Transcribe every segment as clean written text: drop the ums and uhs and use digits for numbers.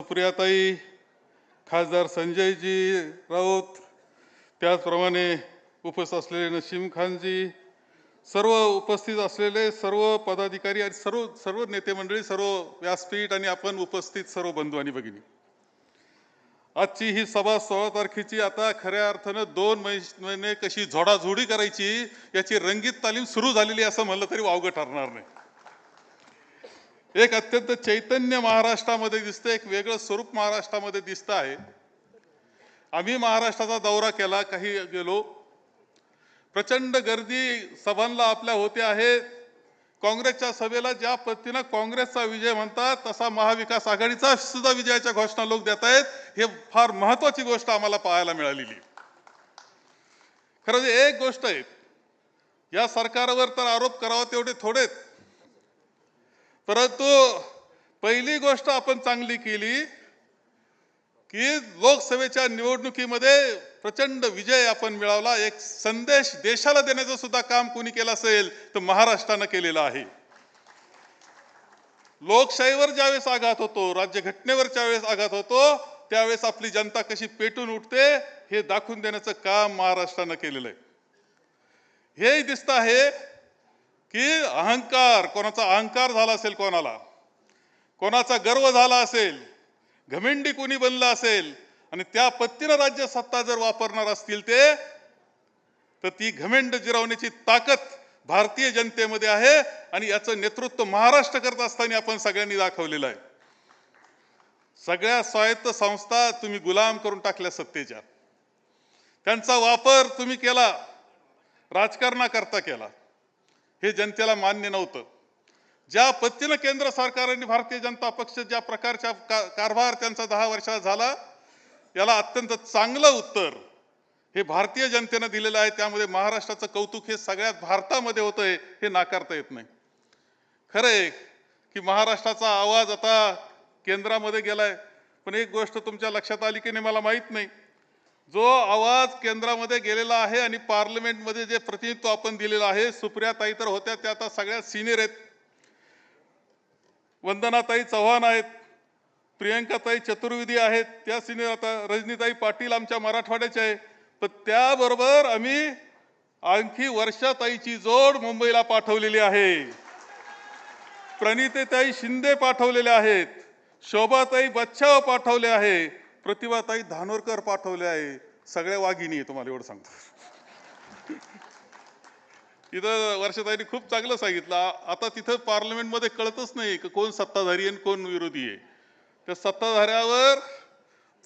सुप्रियाताई, खासदार संजयजी राऊत, त्याचप्रमाणे उपस्थित असलेले नसीम खानजी, सर्व उपस्थित असलेले सर्व पदाधिकारी आणि सर्व सर्व नेते मंडळी, सर्व व्यासपीठ आणि आपण उपस्थित सर्व बंधू आणि भगिनी, आजची ही सभा 16 तारखेची आता खऱ्या अर्थानं 2 महिने कशी झोडाझोडी करायची याची रंगीत तालीम सुरू झालेली असं म्हणलं तरी वावगं ठरणार नाही. एक अत्यंत चैतन्य महाराष्ट्रामध्ये दिसतं, एक वेगळं स्वरूप महाराष्ट्रामध्ये दिसतं आहे. आम्ही महाराष्ट्राचा दौरा केला, काही गेलो, प्रचंड गर्दी सभांना आपल्या होते आहे. काँग्रेसच्या सभेला ज्या पद्धतीनं काँग्रेसचा विजय म्हणतात तसा महाविकास आघाडीचा सुद्धा विजयाच्या घोषणा लोक देत आहेत. हे फार महत्वाची गोष्ट आम्हाला पाहायला मिळालेली. खरं एक गोष्ट आहे, या सरकारवर तर आरोप करावा तेवढे थोडेच, परंतु पहिली गोष्ट आपण चांगली केली की लोकसभेच्या निवडणुकीमध्ये प्रचंड विजय आपण मिळवला. एक संदेश देशाला देण्याचं सुद्धा काम कोणी केलं असेल तर महाराष्ट्रानं केलेलं आहे. लोकशाहीवर ज्यावेळेस आघात होतो, राज्यघटनेवर ज्यावेळेस आघात होतो, त्यावेळेस आपली जनता कशी पेटून उठते हे दाखवून देण्याचं काम महाराष्ट्रानं केलेलं आहे. हे दिसतं आहे की अहंकार, कोणाचा अहंकार झाला असेल, कोणाचा गर्व झाला असेल, घमेंडी कोणी बनला असेल आणि त्या पद्धतीनं राज्य सत्ता जर वापरणार असतील ते, तर ती घमेंड जिरवण्याची ताकद भारतीय जनतेमध्ये आहे आणि याचं नेतृत्व महाराष्ट्र करत असताना आपण सगळ्यांनी दाखवलेलं आहे. सगळ्या स्वायत्त संस्था तुम्ही गुलाम करून टाकल्या सत्तेच्या, त्यांचा वापर तुम्ही केला, राजकारणाकरता केला. हे जनतेला मान्य नव्हतं. ज्या पद्धतीनं केंद्र सरकार आणि भारतीय जनता पक्ष ज्या प्रकारचा कारभार त्यांचा 10 वर्षात झाला, याला अत्यंत चांगलं उत्तर हे भारतीय जनतेनं दिलेलं आहे. त्यामध्ये महाराष्ट्राचं कौतुक हे सगळ्यात भारतामध्ये होतंय, हे नाकारता येत नाही. खरं आहे की महाराष्ट्राचा आवाज आता केंद्रामध्ये गेलाय, पण एक गोष्ट तुमच्या लक्षात आली की नाही मला माहित नाही, जो आवाज केंद्रामध्ये गेलेला आहे आणि पार्लमेंटमध्ये जे प्रतिनिधित्व आपण दिलेलं आहे, सुप्रियाताई तर होत्या, त्या आता सगळ्यात सिनियर आहेत, वंदनाताई चव्हाण आहेत, प्रियंकाताई चतुर्वेदी आहेत, त्या सिनियर, आता रजनीताई पाटील आमच्या मराठवाड्याच्या आहे. पण त्याबरोबर आम्ही आणखी वर्षाताईची जोड मुंबईला पाठवलेली आहे, प्रणितीताई शिंदे पाठवलेले आहेत, शोभाताई बच्छाव पाठवले आहे, प्रतिभाताई धानोरकर पाठवले आहे. सगळ्या वाघिणी आहे, तुम्हाला एवढं सांगतो. इथं वर्षाताईंनी खूप चांगलं सांगितलं. आता तिथं पार्लमेंटमध्ये कळतच नाही की कोण सत्ताधारी आहे कोण विरोधी आहे. त्या सत्ताधाऱ्यावर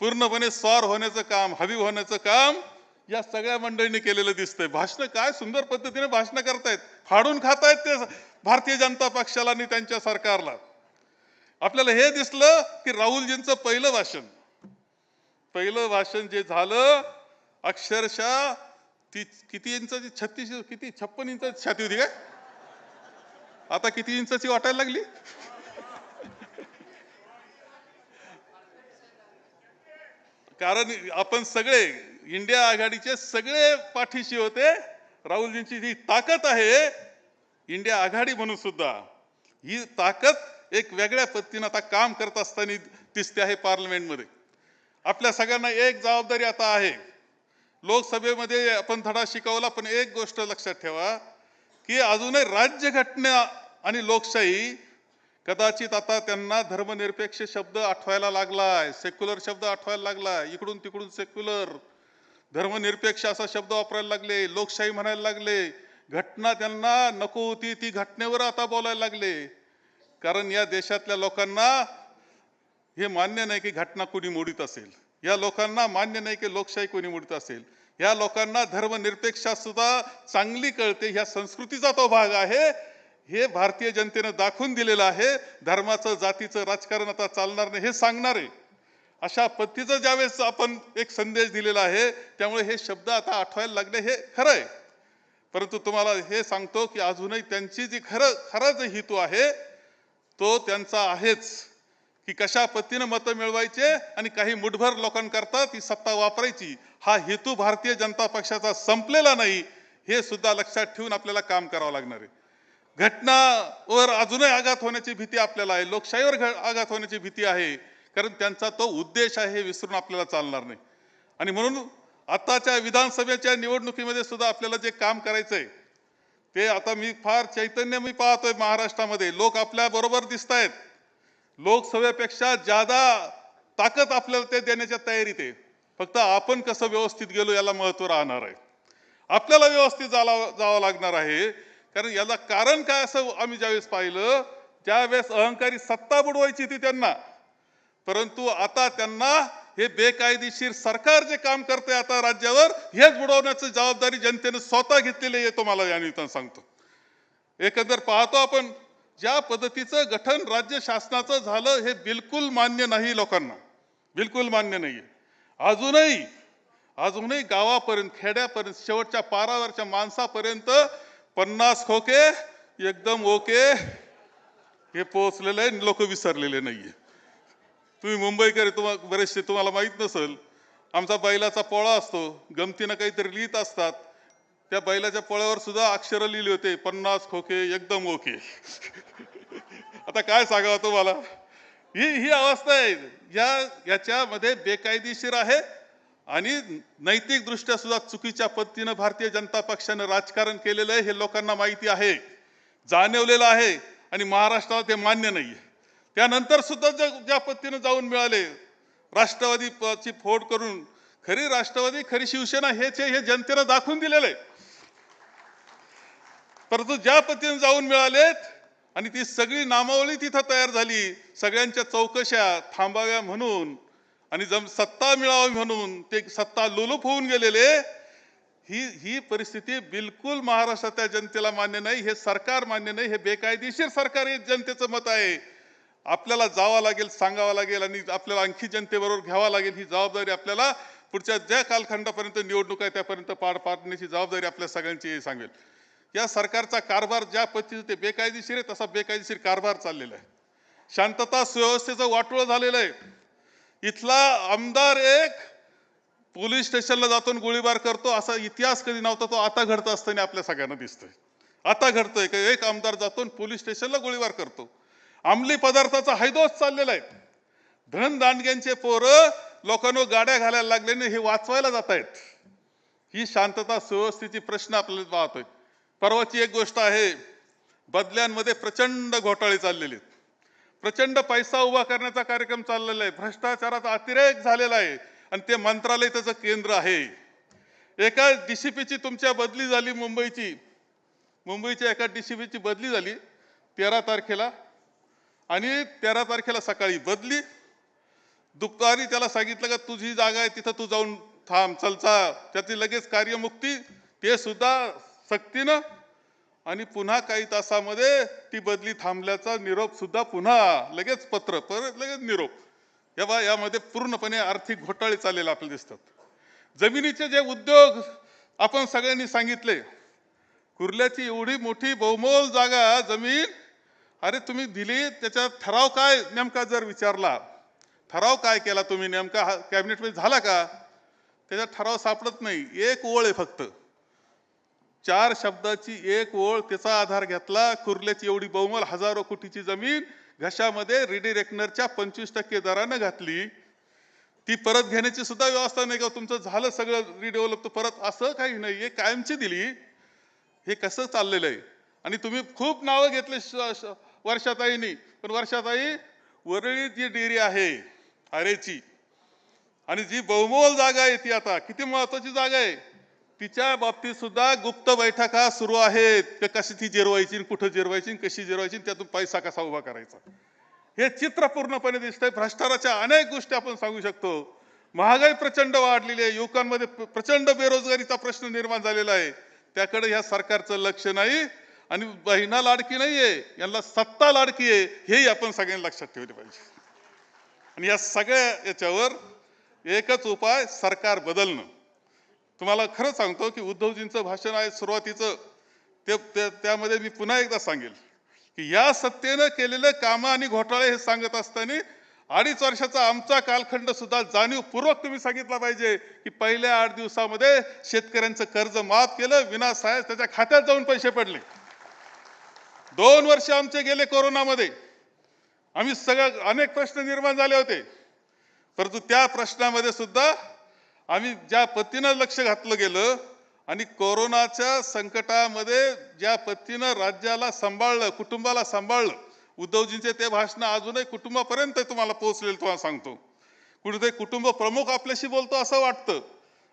पूर्णपणे स्वार होण्याचं काम, हबीब होण्याचं काम या सगळ्या मंडळींनी केलेलं दिसतंय. भाषणं काय सुंदर पद्धतीने भाषणं करतायत, फाडून खातायत ते भारतीय जनता पक्षाला आणि त्यांच्या सरकारला. आपल्याला हे दिसलं की राहुलजींचं पहिलं भाषण जे झालं, अक्षरशः ती किती इंचाची, 56 इंचाची छाती होती काय, आता किती इंचाची वाटायला लागली. कारण आपण सगळे इंडिया आघाडीचे सगळे पाठीशी होते. राहुलजींची जी ताकद आहे इंडिया आघाडी म्हणून सुद्धा, ही ताकद एक वेगळ्या पद्धतीने आता काम करत असताना दिसते आहे पार्लमेंटमध्ये. आपल्या सगळ्यांना एक जबाबदारी आता आहे. लोकसभेमध्ये आपण धडा शिकवला, पण एक गोष्ट लक्षात ठेवा की अजूनही राज्यघटना आणि लोकशाही, कदाचित आता त्यांना धर्मनिरपेक्ष शब्द आठवायला लागलाय, सेक्युलर शब्द आठवायला लागलाय, इकडून तिकडून सेक्युलर, धर्मनिरपेक्ष असा शब्द वापरायला लागले, लोकशाही म्हणायला लागले. घटना त्यांना नको होती ती घटनेवर आता बोलायला लागले. कारण या देशातल्या लोकांना हे मान्य नाही की घटना कोणी मोडीत असेल, या लोकांना मान्य नाही की लोकशाही कोणी मोडीत असेल. या लोकांना धर्मनिरपेक्ष सुद्धा चांगली कळते, ह्या संस्कृतीचा तो भाग आहे. हे भारतीय जनतेनं दाखवून दिलेलं आहे. धर्माचं जातीचं राजकारण आता चालणार नाही हे सांगणार आहे. अशा पद्धतीचं ज्यावेळेस आपण एक संदेश दिलेला आहे, त्यामुळे हे शब्द आता आठवायला लागले, हे खरं आहे. परंतु तुम्हाला हे सांगतो की अजूनही त्यांची जी खरा जो हेतू आहे तो त्यांचा आहेच, की कशा पद्धतीनं मतं मिळवायचे आणि काही मुठभर लोकांकरता ती सत्ता वापरायची. हा हेतू भारतीय जनता पक्षाचा संपलेला नाही, हे सुद्धा लक्षात ठेवून आपल्याला काम करावं लागणार आहे. घटनावर अजूनही आघात होण्याची भीती आपल्याला आहे, लोकशाहीवर आघात होण्याची भीती आहे. कारण त्यांचा तो उद्देश आहे हे विसरून आपल्याला चालणार नाही. आणि म्हणून आताच्या विधानसभेच्या निवडणुकीमध्ये सुद्धा आपल्याला जे काम करायचंय ते आता मी फार चैतन्य मी पाहतोय महाराष्ट्रामध्ये. लोक आपल्या बरोबर दिसत आहेत. लोकसभेपेक्षा ज्यादा ताकद आपल्याला ते देण्याच्या तयारीत आहे. फक्त आपण कसं व्यवस्थित गेलो याला महत्व राहणार आहे. आपल्याला व्यवस्थित जावं लागणार आहे. कारण याला कारण काय असं आम्ही ज्यावेळेस पाहिलं, ज्यावेळेस अहंकारी सत्ता बुडवायची ती त्यांना, परंतु आता त्यांना हे बेकायदेशीर सरकार जे काम करते आता राज्यावर, हेच बुडवण्याची जबाबदारी जनतेने स्वतः घेतलेली आहे. तुम्हाला या निमित्तानं सांगतो. एकंदर पाहतो आपण ज्या पद्धतीचं गठन राज्य शासनाचं झालं हे बिलकुल मान्य नाही लोकांना, बिलकुल मान्य नाहीये. अजूनही गावापर्यंत, खेड्यापर्यंत, शेवटच्या पारावरच्या माणसापर्यंत 50 खोके एकदम ओके हे पोहोचलेलं आहे. लोक विसरलेले नाहीये. तुम्ही मुंबईकर बरेचसे तुम्हाला माहित नसेल, आमचा बैलाचा पोळा असतो, गमतीनं काहीतरी लिहित असतात. त्या बैलाच्या पोळ्यावर सुद्धा अक्षर लिहिली होते 50 खोके एकदम ओके. आता काय सांगावं तुम्हाला. ही अवस्था आहे. याच्यामध्ये बेकायदेशीर आहे आणि नैतिक दृष्ट्या सुद्धा चुकीच्या पद्धतीनं भारतीय जनता पक्षाने राजकारण केलेलं आहे हे लोकांना माहिती आहे, जाणवलेलं आहे. आणि महाराष्ट्राला ते मान्य नाहीये. त्यानंतर सुद्धा ज्या पद्धतीनं जाऊन मिळाले राष्ट्रवादीची फोड करून, खरी राष्ट्रवादी खरी शिवसेना हेच हे जनतेनं दाखवून दिलेलं आहे. परंतु ज्या पद्धतीने जाऊन मिळालेत आणि ती सगळी नामावली तिथं तयार झाली, सगळ्यांच्या चौकशा थांबाव्या म्हणून आणि सत्ता मिळावी म्हणून ते सत्ता लोलूप होऊन गेलेले, ही परिस्थिती बिलकुल महाराष्ट्राच्या जनतेला मान्य नाही. हे सरकार मान्य नाही. हे बेकायदेशीर सरकार हे जनतेचं मत आहे. आपल्याला जावं लागेल, सांगावं लागेल आणि आपल्याला आणखी जनतेबरोबर घ्यावं लागेल. ही जबाबदारी आपल्याला पुढच्या ज्या कालखंडापर्यंत निवडणूक आहे त्यापर्यंत पार पाडण्याची जबाबदारी आपल्या सगळ्यांची सांगेल. या सरकारचा कारभार ज्या पद्धतीने ते बेकायदेशीर आहे तसा बेकायदेशीर कारभार चाललेला आहे. शांतता सुव्यवस्थेचं वाटोळं झालेलं आहे. इथला आमदार एक पोलीस स्टेशनला जातो गोळीबार करतो, असा इतिहास कधी नव्हता. तो आता घडत असताना आपल्या सगळ्यांना दिसतोय. आता घडतोय की एक आमदार जातो पोलीस स्टेशनला गोळीबार करतो. अंमली पदार्थाचा हैदोस चाललेला आहे. धनदांडग्यांचे पोरं लोकांना गाड्या घालायला लागल्याने हे वाचवायला जात आहेत. ही शांतता सुव्यवस्थेची प्रश्न आपल्याला पाहतोय. परवाची एक गोष्ट आहे, बदल्यांमध्ये प्रचंड घोटाळे चाललेले आहेत. प्रचंड पैसा उभा करण्याचा कार्यक्रम चाललेला आहे. भ्रष्टाचाराचा अतिरेक झालेला आहे आणि ते मंत्रालय त्याचं केंद्र आहे. एका डीसीपीची तुमच्या बदली झाली, मुंबईच्या एका डीसीपीची बदली झाली 13 तारखेला आणि 13 तारखेला सकाळी बदली. दुपारी त्याला सांगितलं का तुझी जागा आहे तिथं तू जाऊन थांब, चलचा. त्याची लगेच कार्यमुक्ती, ते सुद्धा सक्तीनं. आणि पुन्हा काही तासामध्ये ती बदली थांबल्याचा निरोप सुद्धा पुन्हा लगेच पत्र, परत लगेच निरोप. यामध्ये पूर्णपणे आर्थिक घोटाळे चाललेले आपल्याला दिसतात. जमिनीचे जे उद्योग आपण सगळ्यांनी सांगितले, कुर्ल्याची एवढी मोठी बहुमोल जागा जमीन, अरे तुम्ही दिली, त्याचा ठराव काय नेमका जर विचारला, ठराव काय केला तुम्ही नेमका कॅबिनेटमध्ये झाला का, त्याचा ठराव सापडत नाही. एक ओळ आहे फक्त, 4 शब्दाची एक ओळ. त्याचा आधार घेतला. कुर्ल्याची एवढी बहुमोल हजारो कोटीची जमीन घशामध्ये रिडिरेक्नरच्या 25% दरानं घातली. ती परत घेण्याची सुद्धा व्यवस्था नाही का, तुमचं झालं सगळं रिडेव्हलप परत, असं काही नाही. हे कायमची दिली. हे कसं चाललेलं आहे. आणि तुम्ही खूप नावं घेतले वर्षाताईंनी, पण वर्षाताई वरळी जी डेअरी आहे आरेची, आणि जी बहुमोल जागा आहे ती आता किती महत्वाची जागा आहे, तिच्या बाबतीत सुद्धा गुप्त बैठका सुरू आहेत. कशी ती जिरवायची, कुठं जिरवायची, कशी जिरवायची, त्यातून पैसा कसा उभा करायचा, हे चित्र पूर्णपणे दिसतंय. भ्रष्टाचाराच्या अनेक गोष्टी आपण सांगू शकतो. महागाई प्रचंड वाढलेली आहे. युवकांमध्ये प्रचंड बेरोजगारीचा प्रश्न निर्माण झालेला आहे. त्याकडे ह्या सरकारचं लक्ष नाही. आणि बहिणा लाडकी नाहीये, यांना सत्ता लाडकी आहे, हेही आपण सगळ्यांनी लक्षात ठेवले पाहिजे. आणि या सगळ्या याच्यावर एकच उपाय, सरकार बदलणं. तुम्हाला खरं सांगतो की उद्धवजींचं भाषण आहे सुरुवातीचं, त्यामध्ये मी पुन्हा एकदा सांगेल की या सत्तेनं केलेलं कामं आणि घोटाळे हे सांगत असताना 2.5 वर्षाचा आमचा कालखंड सुद्धा जाणीवपूर्वक तुम्ही सांगितला पाहिजे की पहिल्या 8 दिवसामध्ये शेतकऱ्यांचं कर्ज माफ केलं, विनासायास त्याच्या खात्यात जाऊन पैसे पडले. 2 वर्ष आमचे गेले कोरोनामध्ये. आम्ही अनेक प्रश्न निर्माण झाले होते. परंतु त्या प्रश्नामध्ये सुद्धा आम्ही ज्या पद्धतीनं लक्ष घातलं गेलं आणि कोरोनाच्या संकटामध्ये ज्या पद्धतीनं राज्याला सांभाळलं, कुटुंबाला सांभाळलं, उद्धवजींचे ते भाषण अजूनही कुटुंबापर्यंत तुम्हाला पोहोचलेलं तुम्हाला सांगतो. कुठेतरी कुटुंब प्रमुख आपल्याशी बोलतो असं वाटतं.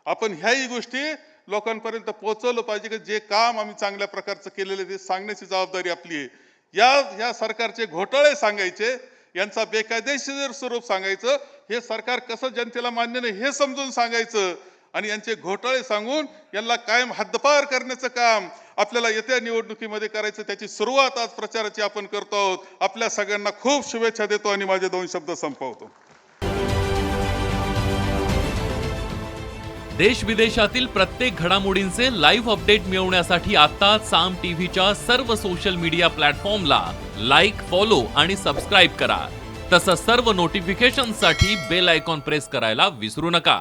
आपण ह्याही गोष्टी लोकांपर्यंत पोहोचवलं पाहिजे की जे काम आम्ही चांगल्या प्रकारचं केलेलं ते सांगण्याची जबाबदारी आपली आहे. या सरकारचे घोटाळे सांगायचे, यांचा बेकायदेशीर स्वरूप सांगायचं, हे सरकार कसं जनतेला मान्य नाही हे समजून सांगायचं आणि यांचे घोटाळे सांगून यांना कायम हद्दपार करण्याचं काम आपल्याला येत्या निवडणुकीमध्ये करायचं. त्याची सुरुवात आज प्रचाराची आपण करतो आहोत. आपल्या सगळ्यांना खूप शुभेच्छा देतो आणि माझे 2 शब्द संपवतो. देश विदेशातील प्रत्येक घडामोडींचे लाईव्ह अपडेट मिळवण्यासाठी आता साम टीव्हीच्या सर्व सोशल मीडिया प्लॅटफॉर्मला लाईक, फॉलो आणि सबस्क्राईब करा. तसंच सर्व नोटिफिकेशनसाठी बेल आयकॉन प्रेस करायला विसरू नका.